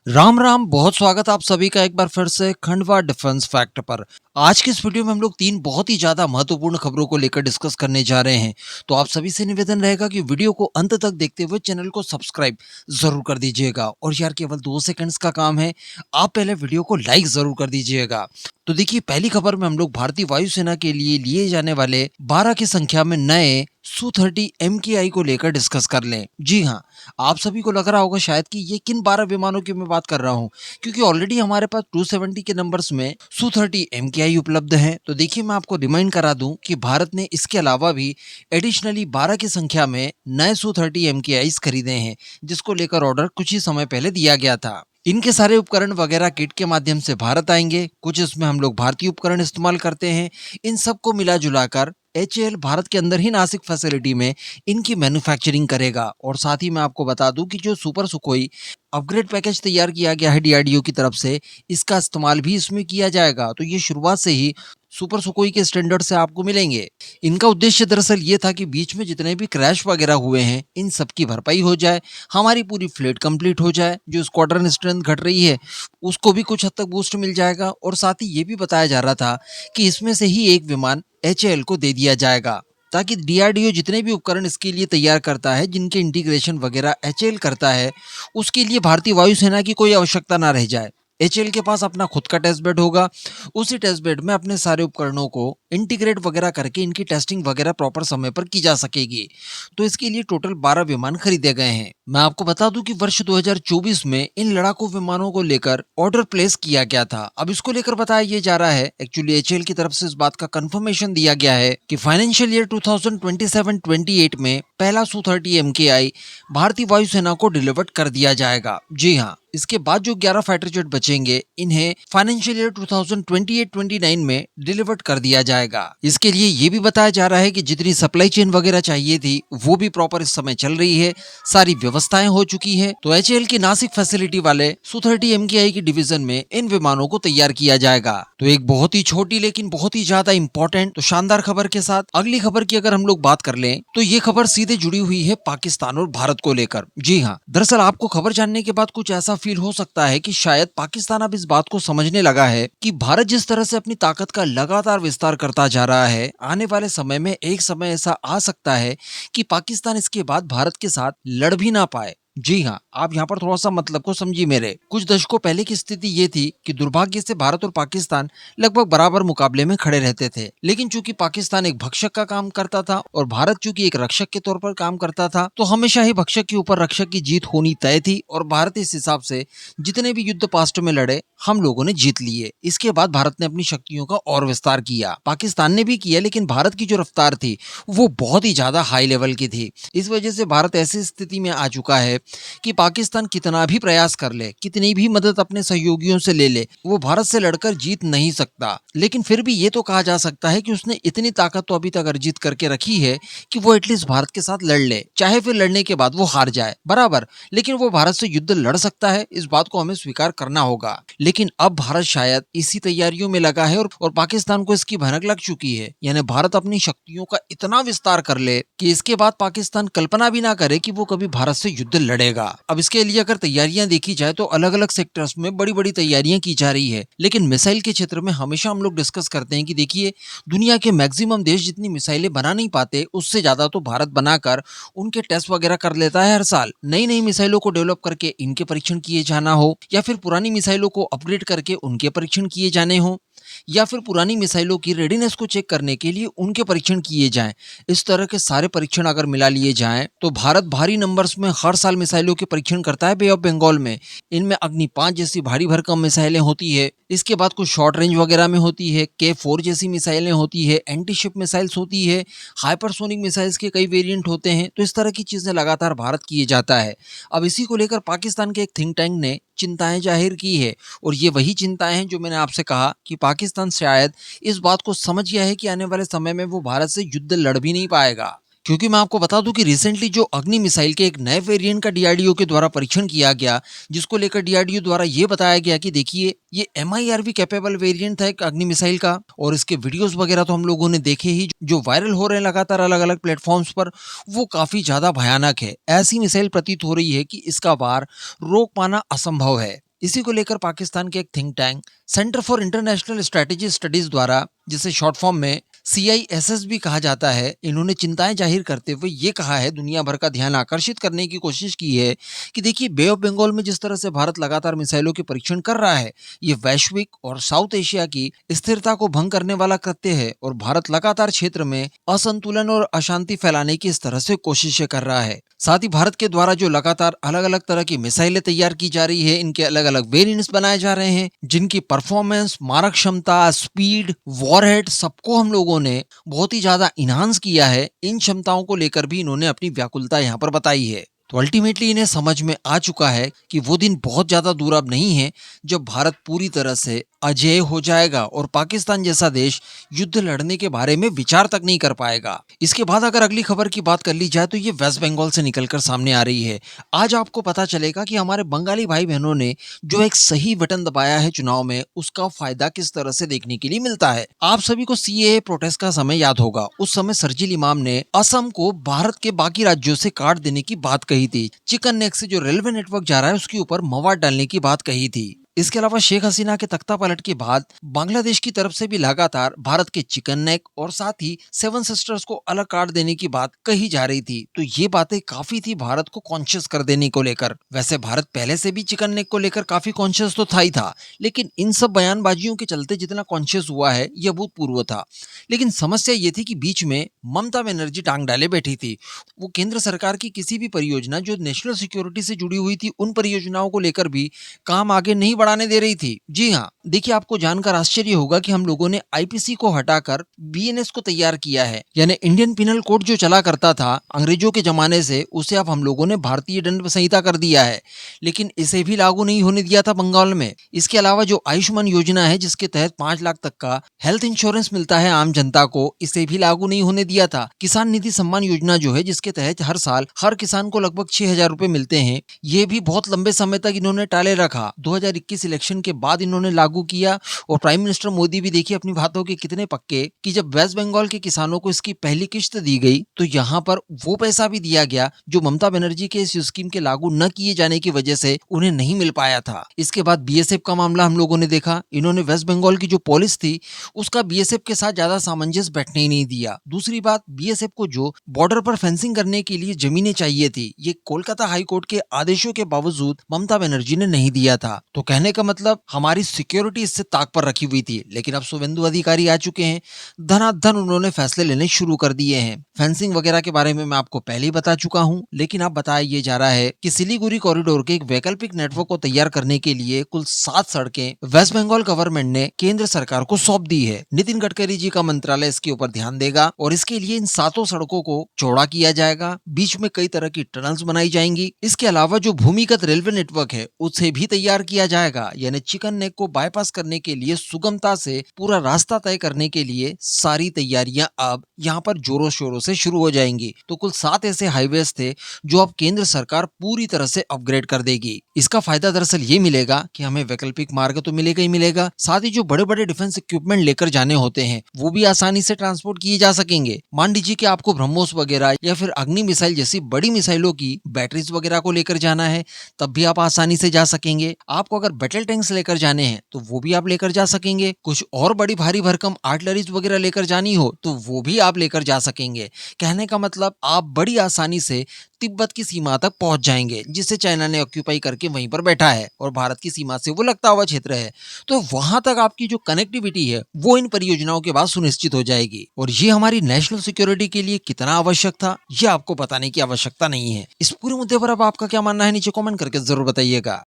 राम राम, बहुत स्वागत आप सभी का एक बार फिर से खंडवा डिफेंस फैक्ट पर। आज की इस वीडियो में हम लोग तीन बहुत ही ज्यादा महत्वपूर्ण खबरों को लेकर डिस्कस करने जा रहे हैं। तो आप सभी से निवेदन रहेगा कि वीडियो को अंत तक देखते हुए चैनल को सब्सक्राइब जरूर कर दीजिएगा। और यार केवल 2 सेकंड्स का काम है, आप पहले वीडियो को लाइक जरूर कर दीजिएगा। तो देखिए, पहली खबर में हम लोग भारतीय वायुसेना के लिए जाने वाले 12 की संख्या में नए Su-30 MKI को लेकर डिस्कस कर लें। जी हाँ, आप सभी को लग रहा होगा शायद कि ये किन 12 विमानों की मैं बात कर रहा हूँ, क्योंकि ऑलरेडी हमारे पास 270 के नंबर्स में Su-30 MKI उपलब्ध हैं। तो देखिए, मैं आपको रिमाइंड करा दूं कि भारत ने इसके अलावा भी एडिशनली 12 की संख्या में नए Su-30 MKIs खरीदे हैं, जिसको लेकर ऑर्डर कुछ ही समय पहले दिया गया था। इनके सारे उपकरण वगैरह किट के माध्यम से भारत आएंगे। कुछ इसमें हम लोग भारतीय उपकरण इस्तेमाल करते हैं। इन सबको मिला जुलाकर HAL भारत के अंदर ही नासिक फैसिलिटी में इनकी मैन्युफैक्चरिंग करेगा। और साथ ही मैं आपको बता दूं कि जो सुपर सुखोई अपग्रेड पैकेज तैयार किया गया है DRDO की तरफ से, इसका इस्तेमाल भी इसमें किया जाएगा। तो ये शुरुआत से ही सुपर सुखोई के स्टैंडर्ड से आपको मिलेंगे। इनका उद्देश्य दरअसल ये था कि बीच में जितने भी क्रैश वगैरह हुए हैं, इन सब की भरपाई हो जाए, हमारी पूरी फ्लीट कंप्लीट हो जाए, जो स्क्वाड्रन स्ट्रेंथ घट रही है उसको भी कुछ हद तक बूस्ट मिल जाएगा। और साथ ही ये भी बताया जा रहा था कि इसमें से ही एक विमान HAL को दे दिया जाएगा, ताकि DRDO जितने भी उपकरण इसके लिए तैयार करता है, जिनके इंटीग्रेशन वगैरह HAL करता है, उसके लिए भारतीय वायुसेना की कोई आवश्यकता ना रह जाए। HAL के पास अपना खुद का टेस्ट बेड होगा। उसी टेस्ट बेड में अपने सारे उपकरणों को इंटीग्रेट वगैरह करके इनकी टेस्टिंग वगैरह प्रॉपर समय पर की जा सकेगी। तो इसके लिए टोटल 12 विमान खरीदे गए हैं। मैं आपको बता दूं कि वर्ष 2024 में इन लड़ाकू विमानों को लेकर ऑर्डर प्लेस किया गया था। अब इसको लेकर बताया ये जा रहा है, एक्चुअली HAL की तरफ से इस बात का कंफर्मेशन दिया गया है कि फाइनेंशियल ईयर 2027-28 में पहला Su-30 MKI भारतीय वायुसेना को डिलीवर कर दिया जाएगा। जी हाँ, इसके बाद जो 11 फाइटर जेट बचेंगे, इन्हें फाइनेंशियल ईयर 2028-29 में डिलीवर्ड कर दिया जाएगा। इसके लिए ये भी बताया जा रहा है कि जितनी सप्लाई चेन वगैरह चाहिए थी, वो भी प्रॉपर इस समय चल रही है, सारी व्यवस्थाएं हो चुकी है। तो HAL की नासिक फैसिलिटी वाले Su-30 MKI की डिवीजन में इन विमानों को तैयार किया जाएगा। तो एक बहुत ही छोटी लेकिन बहुत ही ज्यादा इंपॉर्टेंट तो शानदार खबर के साथ अगली खबर की अगर हम लोग बात कर लें, तो ये खबर सीधे जुड़ी हुई है पाकिस्तान और भारत को लेकर। जी हाँ, दरअसल आपको खबर जानने के बाद कुछ ऐसा फील हो सकता है कि शायद पाकिस्तान अब इस बात को समझने लगा है कि भारत जिस तरह से अपनी ताकत का लगातार विस्तार करता जा रहा है, आने वाले समय में एक समय ऐसा आ सकता है कि पाकिस्तान इसके बाद भारत के साथ लड़ भी ना पाए। जी हाँ, आप यहाँ पर थोड़ा सा मतलब को समझिए मेरे। कुछ दशकों पहले की स्थिति ये थी कि दुर्भाग्य से भारत और पाकिस्तान लगभग बराबर मुकाबले में खड़े रहते थे। लेकिन चूंकि पाकिस्तान एक भक्षक का काम करता था और भारत चूंकि एक रक्षक के तौर पर काम करता था, तो हमेशा ही भक्षक के ऊपर रक्षक की जीत होनी तय थी। और भारत इस हिसाब से जितने भी युद्ध पास्ट में लड़े, हम लोगों ने जीत लिए। इसके बाद भारत ने अपनी शक्तियों का और विस्तार किया, पाकिस्तान ने भी किया, लेकिन भारत की जो रफ्तार थी वो बहुत ही ज्यादा हाई लेवल की थी। इस वजह से भारत ऐसी स्थिति में आ चुका है कि पाकिस्तान कितना भी प्रयास कर ले, कितनी भी मदद अपने सहयोगियों से ले ले, वो भारत से लड़कर जीत नहीं सकता। लेकिन फिर भी ये तो कहा जा सकता है कि उसने इतनी ताकत तो अभी तक अर्जित करके रखी है कि वो एटलीस्ट भारत के साथ लड़ ले, चाहे फिर लड़ने के बाद वो हार जाए, बराबर, लेकिन वो भारत से युद्ध लड़ सकता है। इस बात को हमें स्वीकार करना होगा। लेकिन अब भारत शायद इसी तैयारियों में लगा है और पाकिस्तान को इसकी भनक लग चुकी है। यानी भारत अपनी शक्तियों का इतना विस्तार कर ले कि इसके बाद पाकिस्तान कल्पना भी ना करे कि वो कभी भारत से युद्ध लड़ेगा। अब इसके लिए अगर तैयारियां देखी जाए तो अलग अलग सेक्टर्स में बड़ी बड़ी तैयारियां की जा रही है। लेकिन मिसाइल के क्षेत्र में हमेशा हम लोग डिस्कस करते हैं कि देखिए, दुनिया के मैक्सिमम देश जितनी मिसाइलें बना नहीं पाते, उससे ज्यादा तो भारत बनाकर उनके टेस्ट वगैरह कर लेता है। हर साल नई नई मिसाइलों को डेवलप करके इनके परीक्षण किए जाना हो, या फिर पुरानी मिसाइलों को अपग्रेड करके उनके परीक्षण किए जाने हो, या फिर पुरानी मिसाइलों की रेडीनेस को चेक करने के लिए उनके परीक्षण किए जाएं। इस तरह के सारे परीक्षण अगर मिला लिए जाएं, तो भारत भारी नंबर्स में हर साल मिसाइलों के परीक्षण करता है बे ऑफ बंगाल में। इनमें अग्नि 5 जैसी भारी भरकम मिसाइलें होती है, इसके बाद कुछ शॉर्ट रेंज वगैरह में होती है, K4 जैसी मिसाइलें होती है, एंटी शिप मिसाइल्स होती है, हाइपरसोनिक मिसाइल्स के कई वेरिएंट होते हैं। तो इस तरह की चीजें लगातार भारत किए जाता है। अब इसी को लेकर पाकिस्तान के एक थिंक टैंक ने चिंताएं जाहिर की है, और ये वही चिंताएं हैं जो मैंने आपसे कहा कि पाकिस्तान शायद इस बात को समझ गया है कि आने वाले समय में वो भारत से युद्ध लड़ भी नहीं पाएगा। क्योंकि मैं आपको बता दूं कि रिसेंटली जो अग्नि मिसाइल के एक नए वेरिएंट का DRDO के द्वारा परीक्षण किया गया, जिसको लेकर DRDO द्वारा ये बताया गया कि देखिए, ये MIRV कैपेबल वेरिएंट था एक अग्नि मिसाइल का। और इसके वीडियोस वगैरह तो हम लोगों ने देखे ही, जो वायरल हो रहे हैं लगातार अलग अलग प्लेटफॉर्म्स पर, वो काफी ज्यादा भयानक है। ऐसी मिसाइल प्रतीत हो रही है कि इसका वार रोक पाना असंभव है। इसी को लेकर पाकिस्तान के एक think tank centre for international strategy studies द्वारा, जिसे शॉर्ट फॉर्म में CISS भी कहा जाता है, इन्होंने चिंताएं जाहिर करते हुए ये कहा है, दुनिया भर का ध्यान आकर्षित करने की कोशिश की है कि देखिए, बे ऑफ बंगाल में जिस तरह से भारत लगातार मिसाइलों के परीक्षण कर रहा है, ये वैश्विक और साउथ एशिया की स्थिरता को भंग करने वाला कृत्य है और भारत लगातार क्षेत्र में असंतुलन और अशांति फैलाने की इस तरह से कोशिशें कर रहा है। साथ ही भारत के द्वारा जो लगातार अलग अलग तरह की मिसाइलें तैयार की जा रही है, इनके अलग अलग वेरिएंट्स बनाए जा रहे हैं, जिनकी परफॉर्मेंस, मारक क्षमता, स्पीड, वॉरहेड सबको हम लोगों ने बहुत ही ज्यादा इन्हांस किया है। इन क्षमताओं को लेकर भी इन्होंने अपनी व्याकुलता यहाँ पर बताई है। तो अल्टीमेटली इन्हें समझ में आ चुका है कि वो दिन बहुत ज्यादा दूर अब नहीं है जब भारत पूरी तरह से अजेय हो जाएगा और पाकिस्तान जैसा देश युद्ध लड़ने के बारे में विचार तक नहीं कर पाएगा। इसके बाद अगर अगली खबर की बात कर ली जाए तो ये वेस्ट बंगाल से निकलकर सामने आ रही है। आज आपको पता चलेगा कि हमारे बंगाली भाई बहनों ने जो एक सही बटन दबाया है चुनाव में, उसका फायदा किस तरह से देखने के लिए मिलता है। आप सभी को CAA प्रोटेस्ट का समय याद होगा। उस समय शर्जील इमाम ने असम को भारत के बाकी राज्यों से काट देने की बात कही थी। चिकन नेक से जो रेलवे नेटवर्क जा रहा है उसके ऊपर मवाद डालने की बात कही थी। इसके अलावा शेख हसीना के तख्ता पलट के बाद बांग्लादेश की तरफ से भी लगातार भारत के चिकन नेक और साथ ही सेवन सिस्टर्स को अलग काट देने की बात कही जा रही थी। तो ये बातें काफी थी भारत को कॉन्शियस कर देने को लेकर। वैसे भारत पहले से भी चिकन नेक को लेकर काफी कॉन्शियस तो था ही था, लेकिन इन सब बयानबाजियों के चलते जितना कॉन्शियस हुआ है यह अभूतपूर्व था। लेकिन समस्या ये थी कि बीच में ममता बनर्जी टांग डाले बैठी थी। वो केंद्र सरकार की किसी भी परियोजना जो नेशनल सिक्योरिटी से जुड़ी हुई थी, उन परियोजनाओं को लेकर भी काम आगे नहीं बढ़ाने दे रही थी। जी हाँ, देखिए, आपको जानकर आश्चर्य होगा कि हम लोगों ने IPC को हटाकर BNS को तैयार किया है। यानी इंडियन पिनल कोड जो चला करता था अंग्रेजों के जमाने से, उसे अब हम लोगों ने भारतीय दंड संहिता कर दिया है, लेकिन इसे भी लागू नहीं होने दिया था बंगाल में। इसके अलावा जो आयुष्मान योजना है, जिसके तहत 5 लाख तक का हेल्थ इंश्योरेंस मिलता है आम जनता को, इसे भी लागू नहीं होने दिया था। किसान निधि सम्मान योजना जो है, जिसके तहत हर साल हर किसान को लगभग 6,000 रुपए मिलते हैं, ये भी बहुत लंबे समय तक इन्होंने टाले रखा। 2021 इलेक्शन के बाद इन्होंने लागू किया और प्राइम मिनिस्टर मोदी भी देखिए अपनी बातों के कितने पक्के कि जब वेस्ट बंगाल के किसानों को इसकी पहली किश्त दी गई तो यहाँ पर वो पैसा भी दिया गया जो ममता बनर्जी के इस स्कीम के लागू न किए जाने की वजह से उन्हें नहीं मिल पाया था। इसके बाद BSF का मामला हम लोगों ने देखा। इन्होंने वेस्ट बंगाल की जो पॉलिसी थी उसका BSF के साथ ज्यादा सामंजस्य बैठने ही नहीं दिया। दूसरी बात, BSF को जो बॉर्डर पर फेंसिंग करने के लिए जमीनें चाहिए थी, ये कोलकाता हाई कोर्ट के आदेशों के बावजूद ममता बनर्जी ने नहीं दिया था। तो कहने का मतलब हमारी सिक्योरिटी इससे ताक पर रखी हुई थी। लेकिन अब शुभेंदु अधिकारी आ चुके हैं, धनाधन उन्होंने फैसले लेने शुरू कर दिए हैं। फेंसिंग वगैरह के बारे में मैं आपको पहले ही बता चुका हूं, लेकिन अब बताया ये जा रहा है कि सिलीगुड़ी कॉरिडोर के एक वैकल्पिक नेटवर्क को तैयार करने के लिए कुल 7 सड़कें वेस्ट बंगाल गवर्नमेंट ने केंद्र सरकार को सौंप दी है। नितिन गडकरी जी का मंत्रालय इसके ऊपर ध्यान देगा और इसके लिए इन 7 सड़कों को चौड़ा किया जाएगा। बीच में कई तरह की टनल्स बनाई जाएंगी। इसके अलावा जो भूमिगत रेलवे नेटवर्क है उसे भी तैयार किया जाएगा। यानी चिकन नेक को बाईपास करने के लिए सुगमता से पूरा रास्ता तय करने के लिए सारी तैयारियां अब यहाँ पर जोरों शोरों से शुरू हो जाएंगी। तो कुल 7 ऐसे हाईवेज थे जो अब केंद्र सरकार पूरी तरह से अपग्रेड कर देगी। इसका फायदा दरअसल ये मिलेगा कि हमें वैकल्पिक मार्ग तो मिलेगा ही मिलेगा, साथ ही जो बड़े बड़े डिफेंस इक्विपमेंट लेकर जाने होते हैं वो भी आसानी से ट्रांसपोर्ट किए जा सकेंगे। मान लीजिए कि आपको ब्रह्मोस वगैरह या फिर अग्नि मिसाइल जैसी बड़ी मिसाइलों की बैटरीज वगैरह को लेकर जाना है, तब भी आप आसानी से जा सकेंगे। आपको अगर बैटल टैंक्स लेकर जाने हैं तो वो भी आप लेकर जा सकेंगे। कुछ और बड़ी भारी भरकम आर्टिलरीज वगैरह लेकर जानी हो तो वो भी आप लेकर जा सकेंगे। कहने का मतलब आप बड़ी आसानी से तिब्बत की सीमा तक पहुंच जाएंगे, जिसे चाइना ने ऑक्यूपाई करके वहीं पर बैठा है और भारत की सीमा से वो लगता हुआ क्षेत्र है। तो वहां तक आपकी जो कनेक्टिविटी है वो इन परियोजनाओं के बाद सुनिश्चित हो जाएगी। और ये हमारी नेशनल सिक्योरिटी के लिए कितना आवश्यक था, ये आपको बताने की आवश्यकता नहीं है। इस पूरे मुद्दे पर अब आपका क्या मानना है, नीचे कमेंट करके जरूर बताइएगा।